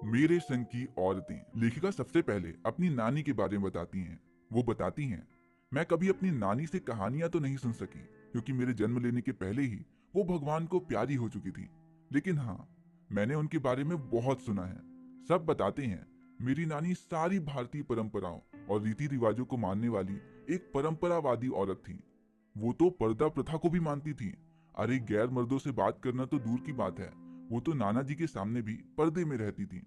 मेरे संग की औरतें। लेखिका सबसे पहले अपनी नानी के बारे में बताती हैं। वो बताती हैं, मैं कभी अपनी नानी से कहानियां तो नहीं सुन सकी क्योंकि मेरे जन्म लेने के पहले ही वो भगवान को प्यारी हो चुकी थी। लेकिन हाँ, मैंने उनके बारे में बहुत सुना है। सब बताते हैं मेरी नानी सारी भारतीय परंपराओं और रीति रिवाजों को मानने वाली एक परंपरावादी औरत थी। वो तो पर्दा प्रथा को भी मानती थी। अरे गैर मर्दों से बात करना तो दूर की बात है, वो तो नाना जी के सामने भी पर्दे में रहती थी।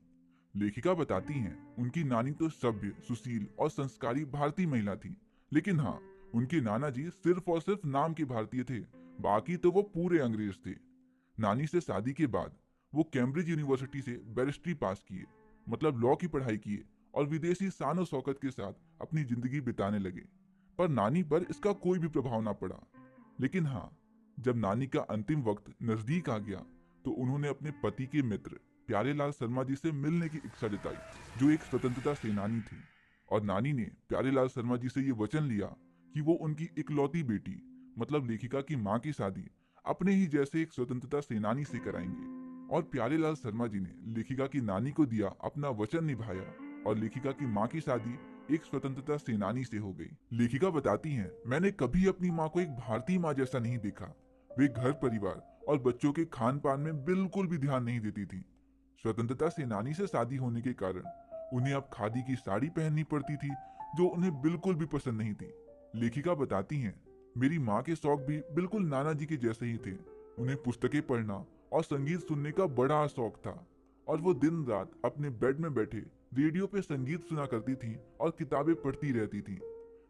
लेखिका बताती हैं, उनकी नानी तो सभ्य, सुशील और संस्कारी भारतीय महिला थी। लेकिन हाँ, उनके नाना जी सिर्फ और सिर्फ नाम के भारतीय थे, बाकी तो वो पूरे अंग्रेज थे। नानी से शादी के बाद वो कैम्ब्रिज यूनिवर्सिटी से बैरिस्ट्री पास किए, मतलब लॉ की पढ़ाई किए और विदेशी शान शौकत के साथ अपनी जिंदगी बिताने लगे। पर नानी पर इसका कोई भी प्रभाव ना पड़ा। लेकिन हाँ, जब नानी का अंतिम वक्त नजदीक आ गया तो उन्होंने अपने पति के मित्र प्यारेलाल शर्मा जी से मिलने की इच्छा जताई, जो एक स्वतंत्रता सेनानी थे। और नानी ने प्यारेलाल शर्मा जी से ये वचन लिया कि वो उनकी इकलौती बेटी, मतलब लेखिका की मां की शादी अपने ही जैसे एक स्वतंत्रता सेनानी से कराएंगे। और प्यारेलाल शर्मा जी ने लेखिका की नानी को दिया अपना वचन निभाया और लेखिका की मां की शादी एक स्वतंत्रता सेनानी से हो गई। लेखिका बताती हैं, मैंने कभी अपनी माँ को एक भारतीय माँ जैसा नहीं देखा। वे घर परिवार और बच्चों के खान पान में बिल्कुल भी ध्यान नहीं देती थी। स्वतंत्रता सेनानी से शादी होने के कारण उन्हें अब खादी की साड़ी पहननी पड़ती थी, जो उन्हें बिल्कुल भी पसंद नहीं थी। लेखिका बताती हैं, मेरी माँ के शौक भी बिल्कुल नाना जी के जैसे ही थे। उन्हें पुस्तकें पढ़ना और संगीत सुनने का बड़ा शौक था और वो दिन रात अपने बेड में बैठे रेडियो पे संगीत सुना करती थी और किताबें पढ़ती रहती थी।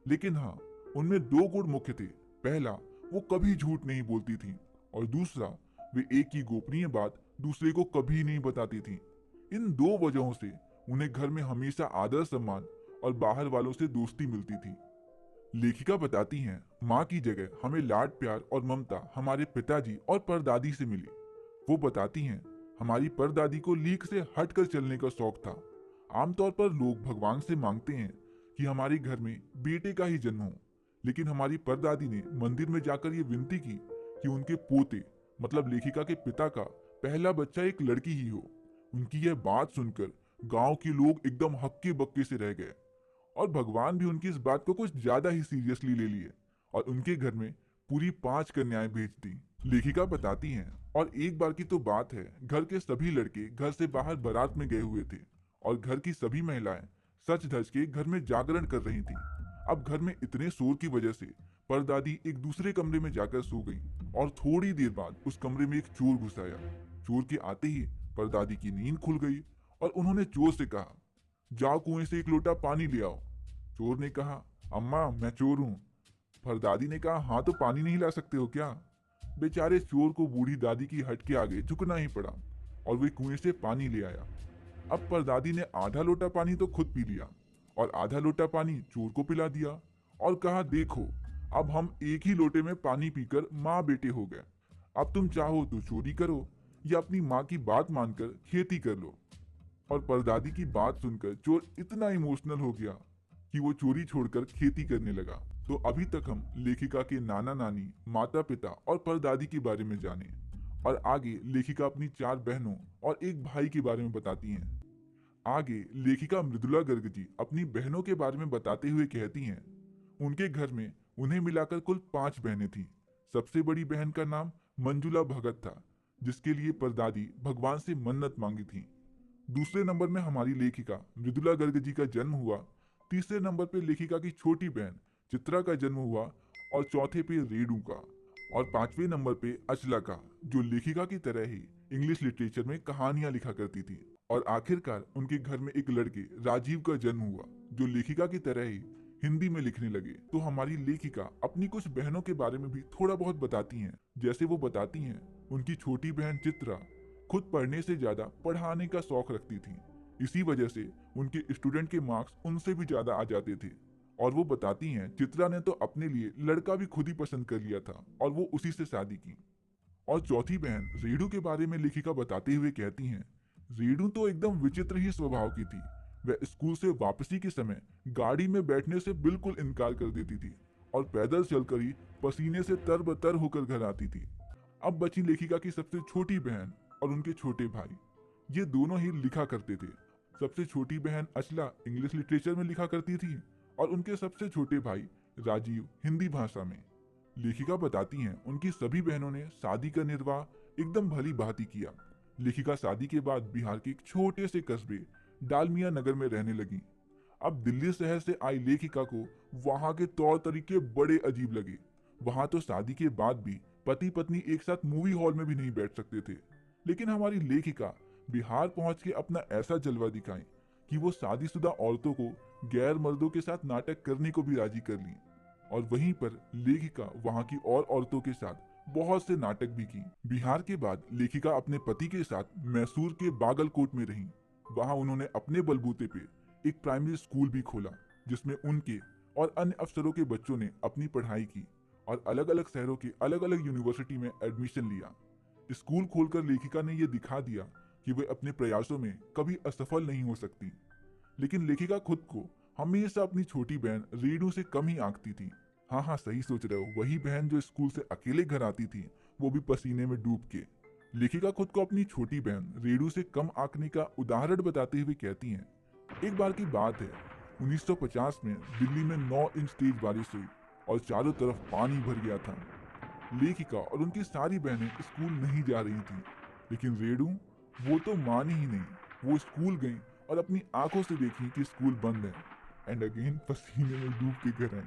लेकिन हाँ, उनमें दो गुण मुख्य थे। पहला, वो कभी झूठ नहीं बोलती थी और दूसरा, वे एक ही गोपनीय बात दूसरे को कभी नहीं बताती थी। इन दो वजहों से उन्हें घर में हमेशा आदर सम्मान और बाहर वालों से दोस्ती मिलती थी। लेखिका बताती हैं, माँ की जगह हमें लाड प्यार और ममता हमारे पिताजी और परदादी से मिली। वो बताती हैं, हमारी परदादी को लीक से हटकर चलने का शौक था। आमतौर पर लोग भगवान से मांगते हैं कि हमारे घर में बेटे का ही जन्म हो, लेकिन हमारी परदादी ने मंदिर में जाकर ये विनती की कि उनके पोते, मतलब लेखिका के पिता का पहला बच्चा एक लड़की ही हो। उनकी यह बात सुनकर गांव के लोग एकदम हक्के बक्के से रह गए और भगवान भी उनकी इस बात को कुछ ज्यादा ही सीरियसली ले लिए और उनके घर में पूरी 5 कन्याएं भेज दी। लेखिका बताती हैं, और एक बार की तो बात है, घर के सभी लड़के घर से बाहर बारात में गए हुए थे और घर की सभी महिलाएं सच धज के घर में जागरण कर रही थी। अब घर में इतने शोर की वजह से परदादी एक दूसरे कमरे में जाकर सो गई और थोड़ी देर बाद उस कमरे में एक चोर घुस आया। चोर के आते ही परदादी की नींद खुल गई और उन्होंने चोर से कहा, जाओ कुएं से एक लोटा पानी ले आओ। चोर ने कहा, अम्मा मैं चोर हूं। परदादी ने कहा, हाँ तो पानी नहीं ला सकते हो क्या? बेचारे चोर को बूढ़ी दादी की हट के आगे झुकना ही पड़ा और वे कुएं से पानी ले आया। अब परदादी ने आधा लोटा पानी तो खुद पी लिया और आधा लोटा पानी चोर को पिला दिया और कहा, देखो अब हम एक ही लोटे में पानी पीकर माँ बेटे हो गए। अब तुम चाहो तो चोरी करो या अपनी माँ की बात मानकर खेती कर लो। और परदादी की बात सुनकर चोर इतना इमोशनल हो गया कि वो चोरी छोड़कर खेती करने लगा। तो अभी तक हम लेखिका के नाना नानी, माता पिता और परदादी के बारे में जाने और आगे लेखिका अपनी 4 बहनों और एक भाई के बारे में बताती हैं। आगे लेखिका मृदुला गर्ग जी अपनी बहनों के बारे में बताते हुए कहती हैं, उनके घर में उन्हें मिलाकर कुल 5 बहनें थीं। सबसे बड़ी बहन का नाम मंजुला भगत था, जिसके लिए परदादी भगवान से मन्नत मांगी थी। दूसरे नंबर में हमारी लेखिका मृदुला गर्ग जी का जन्म हुआ। तीसरे नंबर पे लेखिका की छोटी बहन चित्रा का जन्म हुआ और चौथे पे रेणु का और 5वें नंबर पे अचला का, जो लेखिका की तरह ही इंग्लिश लिटरेचर में कहानियां लिखा करती थी। और आखिरकार उनके घर में एक लड़के राजीव का जन्म हुआ, जो लेखिका की तरह ही हिंदी में लिखने लगे। तो हमारी लेखिका अपनी कुछ बहनों के बारे में भी थोड़ा बहुत बताती हैं। जैसे वो बताती हैं, उनकी छोटी बहन चित्रा खुद पढ़ने से ज्यादा पढ़ाने का शौक रखती थी। इसी वजह से उनके स्टूडेंट के मार्क्स उनसे भी ज्यादा आ जाते थे। और वो बताती हैं, चित्रा ने तो अपने लिए लड़का भी खुद ही पसंद कर लिया था और वो उसी से शादी की। और चौथी बहन रेणु के बारे में लेखिका बताते हुए कहती हैं, रेणु तो एकदम विचित्र ही स्वभाव की थी। वह स्कूल से वापसी के समय गाड़ी में बैठने से बिल्कुल इनकार कर देती थी और पैदल चलकर ही पसीने से तरबतर होकर घर आती थी। अब बची लेखिका की सबसे छोटी बहन और उनके छोटे भाई। ये दोनों ही लिखा करते थे। सबसे छोटी बहन अचला इंग्लिश लिटरेचर में लिखा करती थी और उनके सबसे छोटे भाई राजीव हिंदी भाषा में। लेखिका बताती हैं उनकी सभी बहनों ने शादी का निर्वाह एकदम भली भांति किया। लेखिका शादी के बाद बिहार के एक छोटे से कस्बे डालमिया नगर में रहने लगी। अब दिल्ली शहर से आई लेखिका को वहां के तौर तरीके बड़े अजीब लगे। वहां तो शादी के बाद भी पति पत्नी एक साथ मूवी हॉल में भी नहीं बैठ सकते थे, लेकिन हमारी लेखिका बिहार पहुंच के अपना ऐसा जलवा दिखाएं कि वो शादीशुदा औरतों को गैर मर्दों के साथ नाटक करने को भी राजी कर ली। और वहीं पर लेखिका वहां की और औरतों के साथ बहुत से नाटक भी की। बिहार के बाद लेखिका अपने पति के साथ मैसूर के बागलकोट में रही। वहां उन्होंने अपने बलबूते पे एक प्राइमरी स्कूल भी खोला, जिसमें उनके और अन्य अफसरों के बच्चों ने अपनी पढ़ाई की और अलग अलग शहरों की अलग अलग यूनिवर्सिटी में एडमिशन लिया। स्कूल खोलकर लेखिका ने यह दिखा दिया कि वे अपने प्रयासों में कभी असफल नहीं हो सकती। लेकिन लेखिका खुद को हमेशा अपनी छोटी बहन रेणु से कम ही आंकती थी। हाँ हाँ, सही सोच रहे हो, वही बहन जो स्कूल से अकेले घर आती थी, वो भी पसीने में डूब के। लेखिका खुद को अपनी छोटी बहन रेणु से कम आंकने का उदाहरण बताते हुए कहती हैं, एक बार की बात है, 1950 में दिल्ली में 9 इंच तेज बारिश हुई और चारों तरफ पानी भर गया था। लेखिका और उनकी सारी बहनें स्कूल नहीं जा रही थी, लेकिन रेणु वो तो मानी ही नहीं। वो स्कूल गई और अपनी आंखों से देखी कि स्कूल बंद है एंड अगेन पसीने में डूब के घर आई।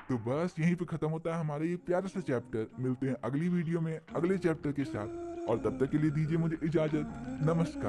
तो बस यहीं पे खत्म होता है हमारा ये प्यारा सा चैप्टर। मिलते हैं अगली वीडियो में अगले चैप्टर के साथ, और तब तक के लिए दीजिए मुझे इजाजत। नमस्कार।